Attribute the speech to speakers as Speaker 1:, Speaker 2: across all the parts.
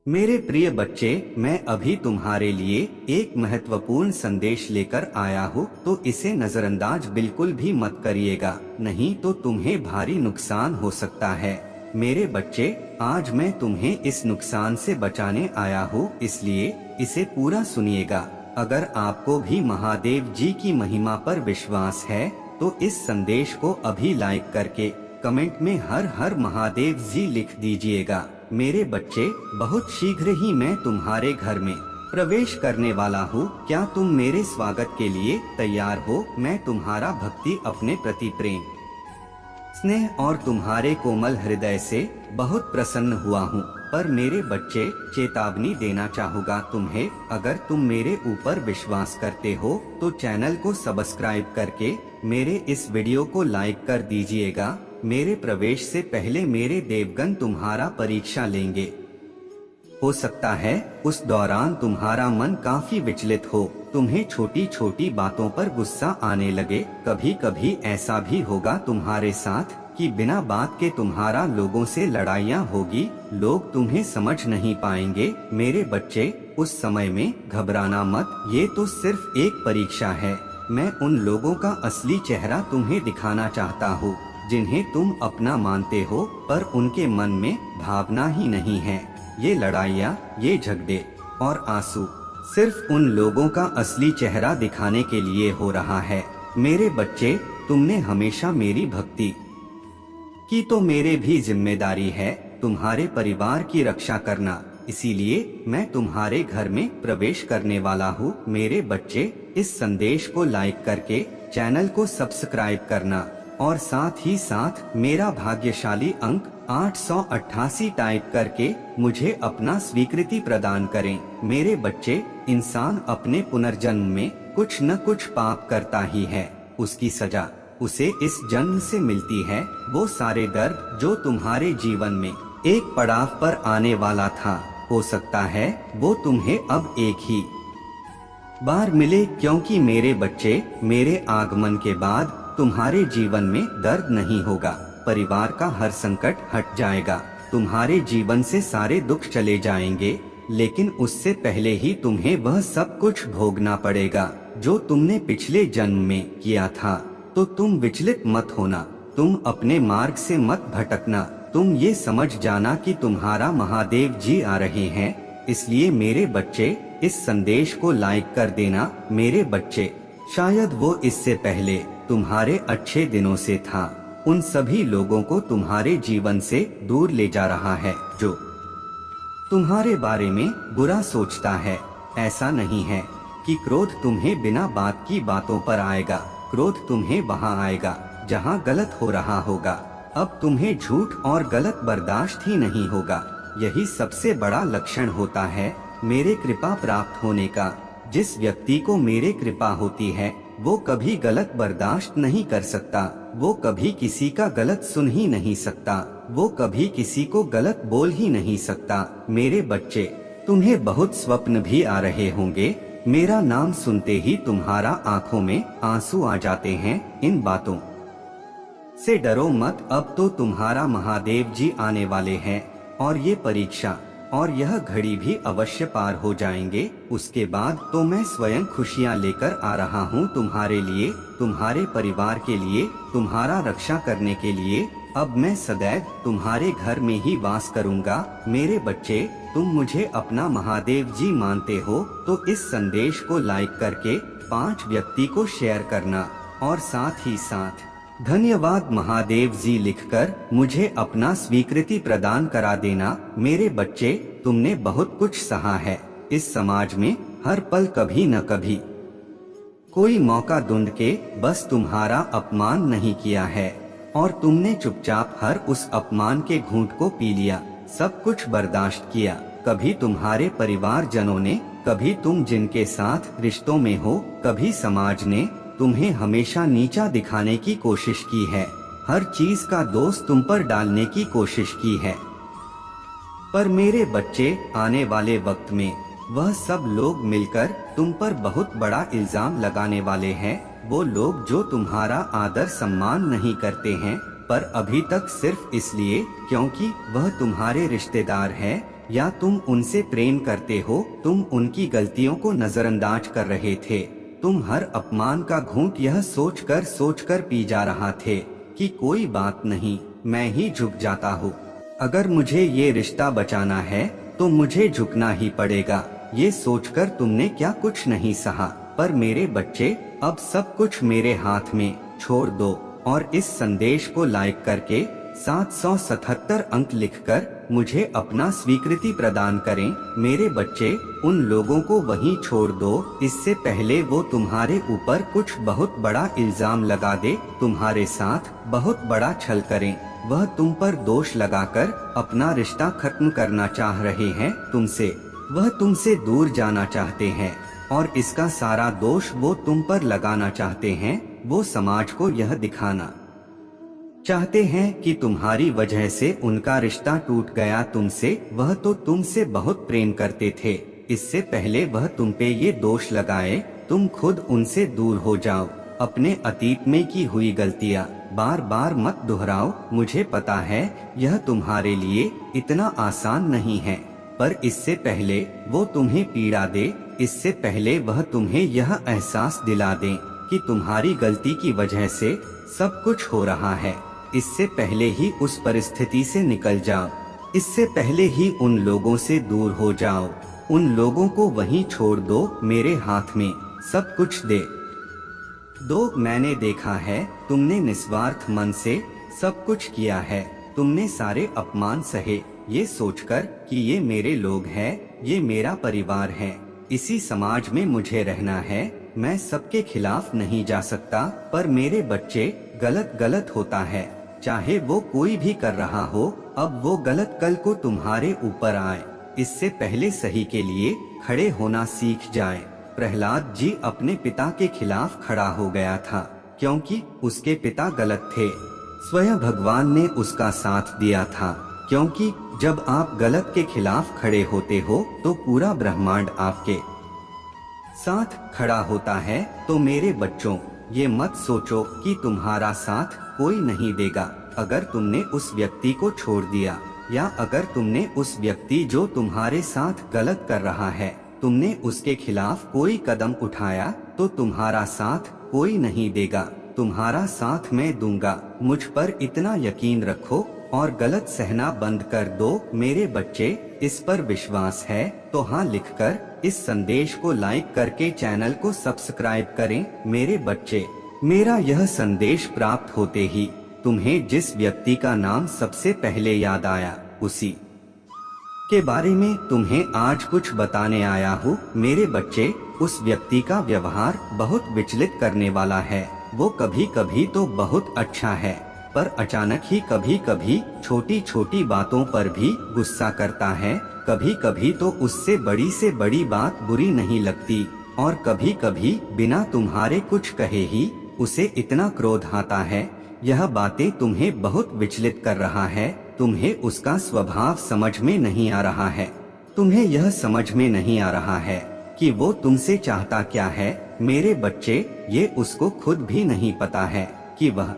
Speaker 1: मेरे प्रिय बच्चे, मैं अभी तुम्हारे लिए एक महत्वपूर्ण संदेश लेकर आया हूँ, तो इसे नजरअंदाज बिल्कुल भी मत करिएगा, नहीं तो तुम्हें भारी नुकसान हो सकता है। मेरे बच्चे, आज मैं तुम्हें इस नुकसान से बचाने आया हूँ, इसलिए इसे पूरा सुनिएगा। अगर आपको भी महादेव जी की महिमा पर विश्वास है, तो इस संदेश को अभी लाइक करके कमेंट में हर हर महादेव जी लिख दीजिएगा। मेरे बच्चे, बहुत शीघ्र ही मैं तुम्हारे घर में प्रवेश करने वाला हूँ। क्या तुम मेरे स्वागत के लिए तैयार हो? मैं तुम्हारा भक्ति, अपने प्रति प्रेम, स्नेह और तुम्हारे कोमल हृदय से बहुत प्रसन्न हुआ हूँ। पर मेरे बच्चे, चेतावनी देना चाहूँगा तुम्हें, अगर तुम मेरे ऊपर विश्वास करते हो तो चैनल को सब्सक्राइब करके मेरे इस वीडियो को लाइक कर दीजिएगा। मेरे प्रवेश से पहले मेरे देवगण तुम्हारा परीक्षा लेंगे। हो सकता है उस दौरान तुम्हारा मन काफी विचलित हो, तुम्हें छोटी छोटी बातों पर गुस्सा आने लगे। कभी कभी ऐसा भी होगा तुम्हारे साथ कि बिना बात के तुम्हारा लोगों से लड़ाइयाँ होगी, लोग तुम्हें समझ नहीं पाएंगे। मेरे बच्चे, उस समय में घबराना मत, ये तो सिर्फ एक परीक्षा है। मैं उन लोगों का असली चेहरा तुम्हें दिखाना चाहता हूँ जिन्हें तुम अपना मानते हो, पर उनके मन में भावना ही नहीं है। ये लड़ाइयाँ, ये झगड़े और आंसू सिर्फ उन लोगों का असली चेहरा दिखाने के लिए हो रहा है। मेरे बच्चे, तुमने हमेशा मेरी भक्ति की, तो मेरे भी जिम्मेदारी है तुम्हारे परिवार की रक्षा करना। इसीलिए मैं तुम्हारे घर में प्रवेश करने वाला हूँ। मेरे बच्चे, इस संदेश को लाइक करके चैनल को सब्सक्राइब करना और साथ ही साथ मेरा भाग्यशाली अंक 888 टाइप करके मुझे अपना स्वीकृति प्रदान करें। मेरे बच्चे, इंसान अपने पुनर्जन्म में कुछ न कुछ पाप करता ही है, उसकी सजा उसे इस जन्म से मिलती है। वो सारे दर्द जो तुम्हारे जीवन में एक पड़ाव पर आने वाला था, हो सकता है वो तुम्हें अब एक ही बार मिले, क्योंकि मेरे बच्चे, मेरे आगमन के बाद तुम्हारे जीवन में दर्द नहीं होगा, परिवार का हर संकट हट जाएगा, तुम्हारे जीवन से सारे दुख चले जाएंगे। लेकिन उससे पहले ही तुम्हें वह सब कुछ भोगना पड़ेगा जो तुमने पिछले जन्म में किया था। तो तुम विचलित मत होना, तुम अपने मार्ग से मत भटकना, तुम ये समझ जाना कि तुम्हारा महादेव जी आ रहे हैं। इसलिए मेरे बच्चे, इस संदेश को लाइक कर देना। मेरे बच्चे, शायद वो इससे पहले तुम्हारे अच्छे दिनों से था, उन सभी लोगों को तुम्हारे जीवन से दूर ले जा रहा है जो तुम्हारे बारे में बुरा सोचता है। ऐसा नहीं है कि क्रोध तुम्हें बिना बात की बातों पर आएगा, क्रोध तुम्हें वहां आएगा जहां गलत हो रहा होगा। अब तुम्हें झूठ और गलत बर्दाश्त ही नहीं होगा। यही सबसे बड़ा लक्षण होता है मेरे कृपा प्राप्त होने का। जिस व्यक्ति को मेरे कृपा होती है, वो कभी गलत बर्दाश्त नहीं कर सकता, वो कभी किसी का गलत सुन ही नहीं सकता, वो कभी किसी को गलत बोल ही नहीं सकता। मेरे बच्चे, तुम्हें बहुत स्वप्न भी आ रहे होंगे। मेरा नाम सुनते ही तुम्हारा आंखों में आंसू आ जाते हैं। इन बातों से डरो मत, अब तो तुम्हारा महादेव जी आने वाले हैं और ये परीक्षा और यह घड़ी भी अवश्य पार हो जाएंगे। उसके बाद तो मैं स्वयं खुशियाँ लेकर आ रहा हूँ तुम्हारे लिए, तुम्हारे परिवार के लिए, तुम्हारा रक्षा करने के लिए। अब मैं सदैव तुम्हारे घर में ही वास करूँगा। मेरे बच्चे, तुम मुझे अपना महादेव जी मानते हो तो इस संदेश को लाइक करके 5 व्यक्ति को शेयर करना और साथ ही साथ धन्यवाद महादेव जी लिखकर मुझे अपना स्वीकृति प्रदान करा देना। मेरे बच्चे, तुमने बहुत कुछ सहा है। इस समाज में हर पल कभी न कभी कोई मौका ढूंढ के बस तुम्हारा अपमान नहीं किया है, और तुमने चुपचाप हर उस अपमान के घूंट को पी लिया, सब कुछ बर्दाश्त किया। कभी तुम्हारे परिवार जनों ने, कभी तुम जिनके साथ रिश्तों में हो, कभी समाज ने तुम्हें हमेशा नीचा दिखाने की कोशिश की है, हर चीज का दोष तुम पर डालने की कोशिश की है। पर मेरे बच्चे, आने वाले वक्त में वह सब लोग मिलकर तुम पर बहुत बड़ा इल्जाम लगाने वाले हैं। वो लोग जो तुम्हारा आदर सम्मान नहीं करते हैं, पर अभी तक सिर्फ इसलिए क्योंकि वह तुम्हारे रिश्तेदार हैं। या तुम उनसे प्रेम करते हो? तुम उनकी गलतियों को नजरअंदाज कर रहे थे। तुम हर अपमान का घूंट यह सोचकर पी जा रहा थे कि कोई बात नहीं, मैं ही झुक जाता हूँ। अगर मुझे ये रिश्ता बचाना है तो मुझे झुकना ही पड़ेगा। ये सोचकर तुमने क्या कुछ नहीं सहा। पर मेरे बच्चे, अब सब कुछ मेरे हाथ में छोड़ दो और इस संदेश को लाइक करके 777 अंक लिखकर मुझे अपना स्वीकृति प्रदान करें। मेरे बच्चे, उन लोगों को वहीं छोड़ दो, इससे पहले वो तुम्हारे ऊपर कुछ बहुत बड़ा इल्जाम लगा दे, तुम्हारे साथ बहुत बड़ा छल करें। वह तुम पर दोष लगाकर अपना रिश्ता खत्म करना चाह रहे हैं तुमसे। वह तुमसे दूर जाना चाहते हैं और इसका सारा दोष वो तुम पर लगाना चाहते हैं। वो समाज को यह दिखाना चाहते हैं कि तुम्हारी वजह से उनका रिश्ता टूट गया तुमसे। वह तो तुमसे बहुत प्रेम करते थे। इससे पहले वह तुम पे ये दोष लगाए, तुम खुद उनसे दूर हो जाओ। अपने अतीत में की हुई गलतियाँ बार बार मत दोहराओ। मुझे पता है यह तुम्हारे लिए इतना आसान नहीं है, पर इससे पहले वो तुम्हें पीड़ा दे, इससे पहले वह तुम्हें यह एहसास दिला दें कि तुम्हारी गलती की वजह से सब कुछ हो रहा है, इससे पहले ही उस परिस्थिति से निकल जाओ। इससे पहले ही उन लोगों से दूर हो जाओ। उन लोगों को वहीं छोड़ दो। मेरे हाथ में सब कुछ दे दो। मैंने देखा है तुमने निस्वार्थ मन से सब कुछ किया है। तुमने सारे अपमान सहे, ये सोचकर कि ये मेरे लोग हैं, ये मेरा परिवार है, इसी समाज में मुझे रहना है, मैं सबके खिलाफ नहीं जा सकता। पर मेरे बच्चे, गलत होता है, चाहे वो कोई भी कर रहा हो। अब वो गलत कल को तुम्हारे ऊपर आए, इससे पहले सही के लिए खड़े होना सीख जाए। प्रहलाद जी अपने पिता के खिलाफ खड़ा हो गया था क्योंकि उसके पिता गलत थे। स्वयं भगवान ने उसका साथ दिया था, क्योंकि जब आप गलत के खिलाफ खड़े होते हो तो पूरा ब्रह्मांड आपके साथ खड़ा होता है। तो मेरे बच्चों, ये मत सोचो कि तुम्हारा साथ कोई नहीं देगा। अगर तुमने उस व्यक्ति को छोड़ दिया या अगर तुमने उस व्यक्ति जो तुम्हारे साथ गलत कर रहा है, तुमने उसके खिलाफ कोई कदम उठाया, तो तुम्हारा साथ कोई नहीं देगा। तुम्हारा साथ मैं दूंगा। मुझ पर इतना यकीन रखो और गलत सहना बंद कर दो। मेरे बच्चे, इस पर विश्वास है तो हाँ लिखकर इस संदेश को लाइक करके चैनल को सब्सक्राइब करें। मेरे बच्चे, मेरा यह संदेश प्राप्त होते ही तुम्हें जिस व्यक्ति का नाम सबसे पहले याद आया, उसी के बारे में तुम्हें आज कुछ बताने आया हूँ। मेरे बच्चे, उस व्यक्ति का व्यवहार बहुत विचलित करने वाला है। वो कभी कभी तो बहुत अच्छा है, पर अचानक ही कभी कभी छोटी छोटी बातों पर भी गुस्सा करता है। कभी कभी तो उससे बड़ी से बड़ी बात बुरी नहीं लगती और कभी कभी बिना तुम्हारे कुछ कहे ही उसे इतना क्रोध आता है। यह बातें तुम्हें बहुत विचलित कर रहा है। तुम्हें उसका स्वभाव समझ में नहीं आ रहा है। तुम्हें यह समझ में नहीं आ रहा है कि वो तुमसे चाहता क्या है। मेरे बच्चे, ये उसको खुद भी नहीं पता है कि वह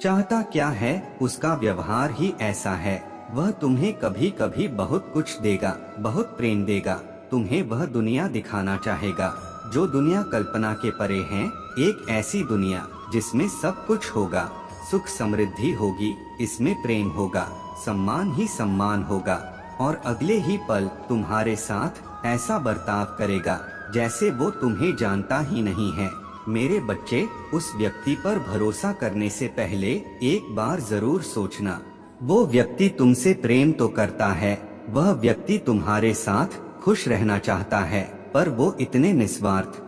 Speaker 1: चाहता क्या है। उसका व्यवहार ही ऐसा है। वह तुम्हें कभी कभी बहुत कुछ देगा, बहुत प्रेम देगा। तुम्हें वह दुनिया दिखाना चाहेगा जो दुनिया कल्पना के परे है। एक ऐसी दुनिया जिसमें सब कुछ होगा, सुख समृद्धि होगी, इसमें प्रेम होगा, सम्मान ही सम्मान होगा और अगले ही पल तुम्हारे साथ ऐसा बर्ताव करेगा जैसे वो तुम्हें जानता ही नहीं है। मेरे बच्चे, उस व्यक्ति पर भरोसा करने से पहले एक बार जरूर सोचना। वो व्यक्ति तुमसे प्रेम तो करता है, वह व्यक्ति तुम्हारे साथ खुश रहना चाहता है, पर वो इतने निस्वार्थ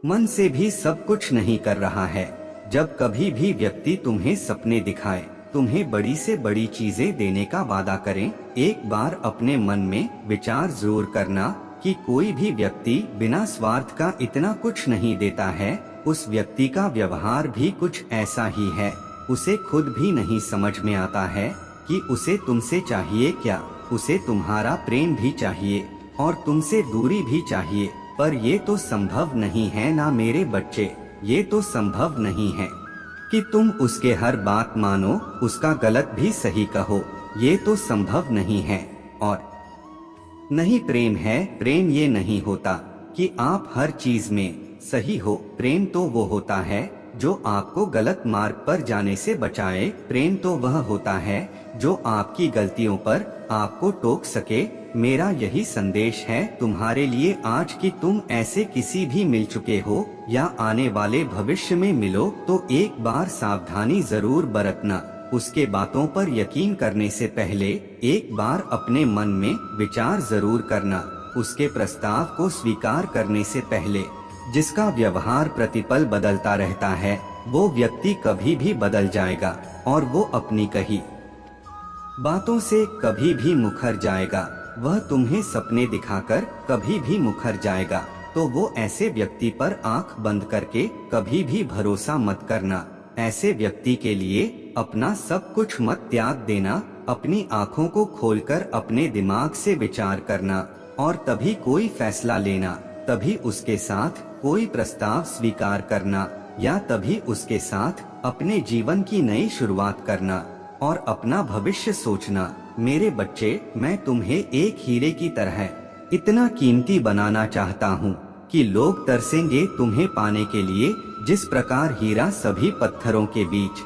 Speaker 1: मन से भी सब कुछ नहीं कर रहा है। जब कभी भी व्यक्ति तुम्हें सपने दिखाए, तुम्हें बड़ी से बड़ी चीजें देने का वादा करें, एक बार अपने मन में विचार जरूर करना कि कोई भी व्यक्ति बिना स्वार्थ का इतना कुछ नहीं देता है। उस व्यक्ति का व्यवहार भी कुछ ऐसा ही है। उसे खुद भी नहीं समझ में आता है कि उसे तुमसे चाहिए क्या। उसे तुम्हारा प्रेम भी चाहिए और तुमसे दूरी भी चाहिए, पर ये तो संभव नहीं है ना मेरे बच्चे। ये तो संभव नहीं है कि तुम उसके हर बात मानो, उसका गलत भी सही कहो। ये तो संभव नहीं है और नहीं प्रेम है। प्रेम ये नहीं होता कि आप हर चीज में सही हो। प्रेम तो वो होता है जो आपको गलत मार्ग पर जाने से बचाए। प्रेम तो वह होता है जो आपकी गलतियों पर आपको टोक सके। मेरा यही संदेश है तुम्हारे लिए आज कि तुम ऐसे किसी भी मिल चुके हो या आने वाले भविष्य में मिलो तो एक बार सावधानी जरूर बरतना। उसके बातों पर यकीन करने से पहले एक बार अपने मन में विचार जरूर करना। उसके प्रस्ताव को स्वीकार करने से पहले। जिसका व्यवहार प्रतिपल बदलता रहता है वो व्यक्ति कभी भी बदल जाएगा और वो अपनी कही बातों से कभी भी मुखर जाएगा। वह तुम्हें सपने दिखाकर कभी भी मुखर जाएगा। तो वो ऐसे व्यक्ति पर आंख बंद करके कभी भी भरोसा मत करना। ऐसे व्यक्ति के लिए अपना सब कुछ मत त्याग देना। अपनी आँखों को खोलकर अपने दिमाग से विचार करना और तभी कोई फैसला लेना। तभी उसके साथ कोई प्रस्ताव स्वीकार करना या तभी उसके साथ अपने जीवन की नई शुरुआत करना और अपना भविष्य सोचना। मेरे बच्चे, मैं तुम्हें एक हीरे की तरह इतना कीमती बनाना चाहता हूँ कि लोग तरसेंगे तुम्हें पाने के लिए। जिस प्रकार हीरा सभी पत्थरों के बीच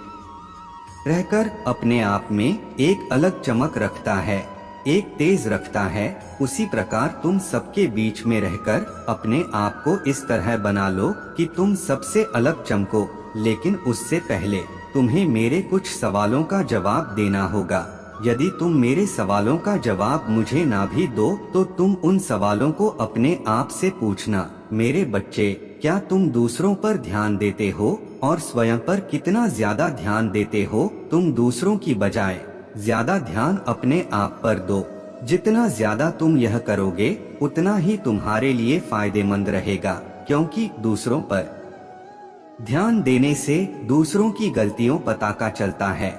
Speaker 1: रहकर अपने आप में एक अलग चमक रखता है, एक तेज रखता है, उसी प्रकार तुम सबके बीच में रहकर अपने आप को इस तरह बना लो कि तुम सबसे अलग चमको। लेकिन उससे पहले तुम्हें मेरे कुछ सवालों का जवाब देना होगा। यदि तुम मेरे सवालों का जवाब मुझे ना भी दो तो तुम उन सवालों को अपने आप से पूछना। मेरे बच्चे, क्या तुम दूसरों पर ध्यान देते हो और स्वयं पर कितना ज्यादा ध्यान देते हो? तुम दूसरों की बजाय ज्यादा ध्यान अपने आप पर दो। जितना ज्यादा तुम यह करोगे उतना ही तुम्हारे लिए फायदेमंद रहेगा, क्योंकि दूसरों पर ध्यान देने से दूसरों की गलतियों पता का चलता है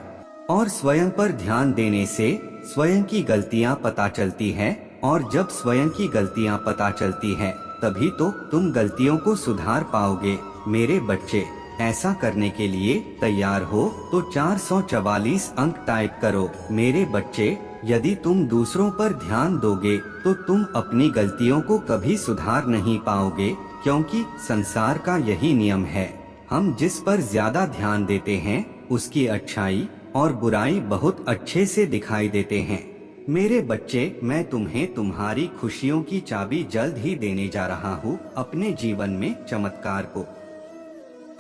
Speaker 1: और स्वयं पर ध्यान देने से स्वयं की गलतियां पता चलती है। और जब स्वयं की गलतियां पता चलती है तभी तो तुम गलतियों को सुधार पाओगे। मेरे बच्चे, ऐसा करने के लिए तैयार हो तो 444 अंक टाइप करो। मेरे बच्चे, यदि तुम दूसरों पर ध्यान दोगे तो तुम अपनी गलतियों को कभी सुधार नहीं पाओगे, क्योंकि संसार का यही नियम है। हम जिस पर ज्यादा ध्यान देते हैं उसकी अच्छाई और बुराई बहुत अच्छे से दिखाई देते हैं। मेरे बच्चे, मैं तुम्हें तुम्हारी खुशियों की चाबी जल्द ही देने जा रहा हूँ। अपने जीवन में चमत्कार को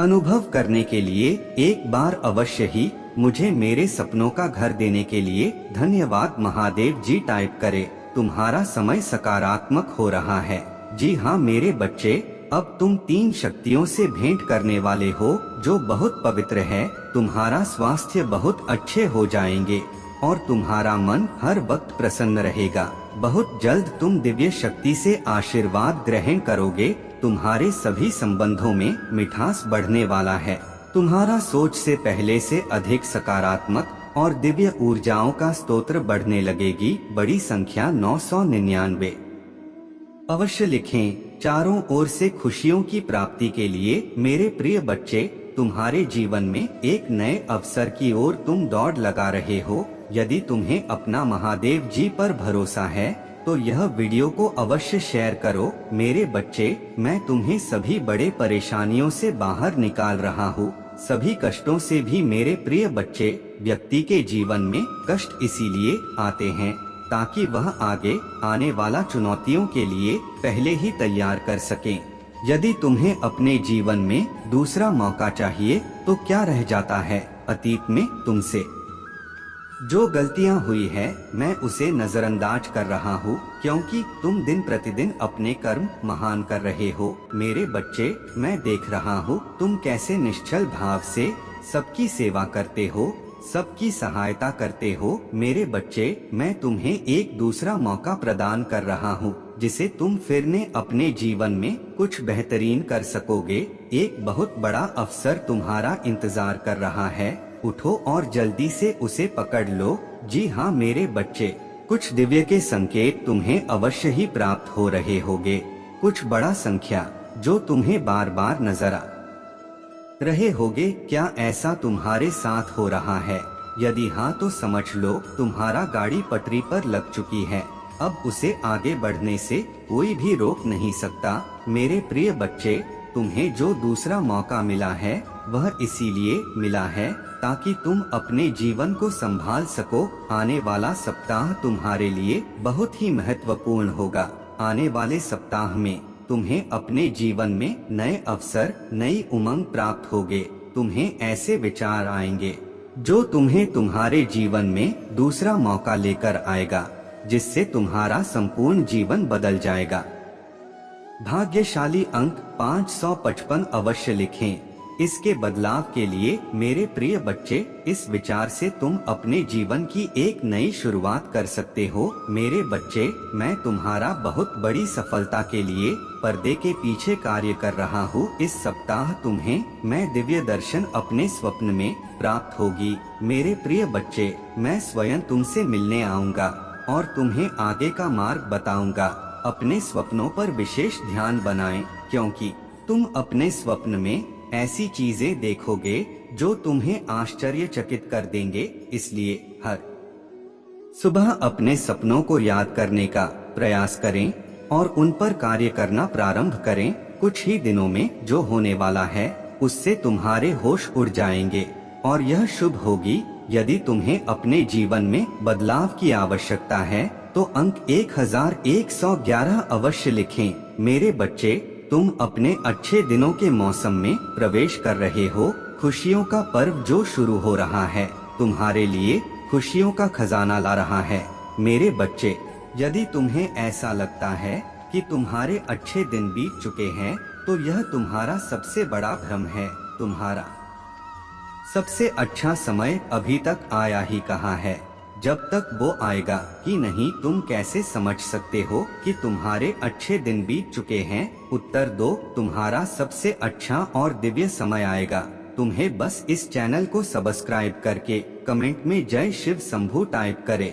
Speaker 1: अनुभव करने के लिए एक बार अवश्य ही मुझे मेरे सपनों का घर देने के लिए धन्यवाद महादेव जी टाइप करें। तुम्हारा समय सकारात्मक हो रहा है। जी हाँ मेरे बच्चे, अब तुम 3 शक्तियों से भेंट करने वाले हो जो बहुत पवित्र है। तुम्हारा स्वास्थ्य बहुत अच्छे हो जाएंगे और तुम्हारा मन हर वक्त प्रसन्न रहेगा। बहुत जल्द तुम दिव्य शक्ति से आशीर्वाद ग्रहण करोगे। तुम्हारे सभी संबंधों में मिठास बढ़ने वाला है। तुम्हारा सोच से पहले से अधिक सकारात्मक और दिव्य ऊर्जाओं का स्तोत्र बढ़ने लगेगी। बड़ी संख्या 999 अवश्य लिखें। चारों ओर से खुशियों की प्राप्ति के लिए मेरे प्रिय बच्चे, तुम्हारे जीवन में एक नए अवसर की ओर तुम दौड़ लगा रहे हो। यदि तुम्हें अपना महादेव जी पर भरोसा है तो यह वीडियो को अवश्य शेयर करो। मेरे बच्चे, मैं तुम्हें सभी बड़े परेशानियों से बाहर निकाल रहा हूँ, सभी कष्टों से भी। मेरे प्रिय बच्चे, व्यक्ति के जीवन में कष्ट इसीलिए आते हैं ताकि वह आगे आने वाला चुनौतियों के लिए पहले ही तैयार कर सकें। यदि तुम्हें अपने जीवन में दूसरा मौका चाहिए तो क्या रह जाता है अतीत में तुमसे जो गलतियां हुई है, मैं उसे नजरअंदाज कर रहा हूँ, क्योंकि तुम दिन प्रतिदिन अपने कर्म महान कर रहे हो। मेरे बच्चे, मैं देख रहा हूँ तुम कैसे निश्चल भाव से सबकी सेवा करते हो, सबकी सहायता करते हो। मेरे बच्चे, मैं तुम्हें एक दूसरा मौका प्रदान कर रहा हूँ जिसे तुम फिर ने अपने जीवन में कुछ बेहतरीन कर सकोगे। एक बहुत बड़ा अवसर तुम्हारा इंतजार कर रहा है। उठो और जल्दी से उसे पकड़ लो। जी हाँ मेरे बच्चे, कुछ दिव्य के संकेत तुम्हें अवश्य ही प्राप्त हो रहे होंगे। कुछ बड़ा संख्या जो तुम्हें बार बार नजर आ रहे होगे। क्या ऐसा तुम्हारे साथ हो रहा है? यदि हाँ तो समझ लो तुम्हारा गाड़ी पटरी पर लग चुकी है। अब उसे आगे बढ़ने से कोई भी रोक नहीं सकता। मेरे प्रिय बच्चे, तुम्हें जो दूसरा मौका मिला है वह इसीलिए मिला है ताकि तुम अपने जीवन को संभाल सको। आने वाला सप्ताह तुम्हारे लिए बहुत ही महत्वपूर्ण होगा। आने वाले सप्ताह में तुम्हें अपने जीवन में नए अवसर, नई उमंग प्राप्त होगे। तुम्हें ऐसे विचार आएंगे जो तुम्हें तुम्हारे जीवन में दूसरा मौका लेकर आएगा, जिससे तुम्हारा संपूर्ण जीवन बदल जाएगा। भाग्यशाली अंक 555 अवश्य लिखें। इसके बदलाव के लिए मेरे प्रिय बच्चे, इस विचार से तुम अपने जीवन की एक नई शुरुआत कर सकते हो। मेरे बच्चे, मैं तुम्हारा बहुत बड़ी सफलता के लिए पर्दे के पीछे कार्य कर रहा हूँ। इस सप्ताह तुम्हें मैं दिव्य दर्शन अपने स्वप्न में प्राप्त होगी। मेरे प्रिय बच्चे, मैं स्वयं तुमसे मिलने आऊँगा और तुम्हें आगे का मार्ग बताऊंगा। अपने स्वप्नों पर विशेष ध्यान बनाएं, क्योंकि तुम अपने स्वप्न में ऐसी चीजें देखोगे जो तुम्हें आश्चर्यचकित कर देंगे। इसलिए हर सुबह अपने सपनों को याद करने का प्रयास करें और उन पर कार्य करना प्रारंभ करें। कुछ ही दिनों में जो होने वाला है उससे तुम्हारे होश उड़ जाएंगे और यह शुभ होगी। यदि तुम्हें अपने जीवन में बदलाव की आवश्यकता है तो अंक 1111 अवश्य लिखें। मेरे बच्चे, तुम अपने अच्छे दिनों के मौसम में प्रवेश कर रहे हो। खुशियों का पर्व जो शुरू हो रहा है तुम्हारे लिए खुशियों का खजाना ला रहा है। मेरे बच्चे, यदि तुम्हें ऐसा लगता है कि तुम्हारे अच्छे दिन बीत चुके हैं तो यह तुम्हारा सबसे बड़ा भ्रम है। तुम्हारा सबसे अच्छा समय अभी तक आया ही कहाँ है। जब तक वो आएगा कि नहीं, तुम कैसे समझ सकते हो कि तुम्हारे अच्छे दिन बीत चुके हैं? उत्तर दो, तुम्हारा सबसे अच्छा और दिव्य समय आएगा। तुम्हें बस इस चैनल को सब्सक्राइब करके कमेंट में जय शिव शंभू टाइप करें।